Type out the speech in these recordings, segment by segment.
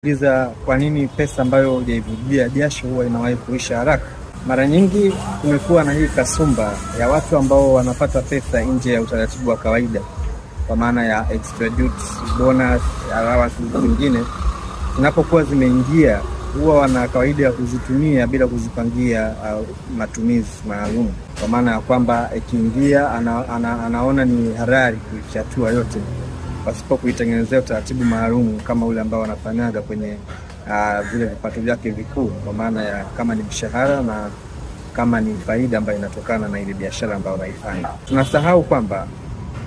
Uliza kwa nini pesa ambayo hujaivulia jasho huwa inawahi kuisha haraka? Mara nyingi kumekuwa na hii kasumba ya watu ambao wanapata pesa nje ya utaratibu wa kawaida, kwa maana ya extra duty, bonus, allowance zingine zinapokuwa zimeingia huwa wana kawaida ya kuzitumia bila kuzipangia matumizi maalum, kwa maana ya kwamba ikiingia anaona ni halali kuichatua yote pasipo kuitengenezea utaratibu maalum kama ule ambao wanafanyaga kwenye vile vipato vyake vikuu, kwa maana ya kama ni mshahara na kama ni faida ambayo inatokana na ile biashara ambayo unaifanya. Tunasahau kwamba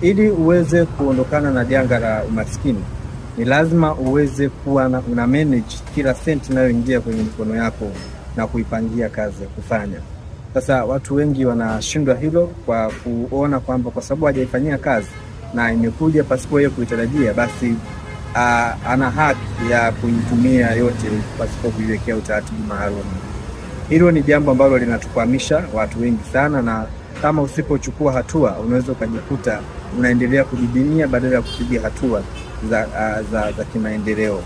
ili uweze kuondokana na janga la umaskini ni lazima uweze kuwa una manage kila senti inayoingia kwenye mikono yako na kuipangia kazi ya kufanya. Sasa watu wengi wanashindwa hilo kwa kuona kwamba kwa sababu hajaifanyia kazi na imekuja pasipo yeye kuitarajia, basi ana haki ya kuitumia yote pasipo kuiwekea utaratibu maalum. Hilo ni jambo ambalo linatukwamisha watu wengi sana, na kama usipochukua hatua unaweza ukajikuta unaendelea kujidimia badala ya kupiga hatua za kimaendeleo.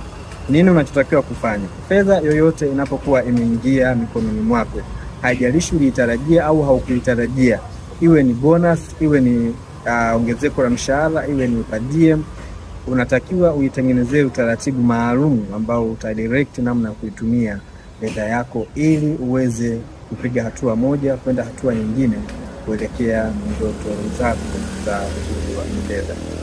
Nini unachotakiwa kufanya? Fedha yoyote inapokuwa imeingia mikononi mwako, haijalishi uliitarajia au haukuitarajia, iwe ni bonus, iwe ni ongezeko la mshahara, iwe ni per diem, unatakiwa uitengenezee utaratibu maalum ambao utadirect namna ya kuitumia fedha yako ili uweze kupiga hatua moja kwenda hatua nyingine kuelekea ndoto zako za fedha.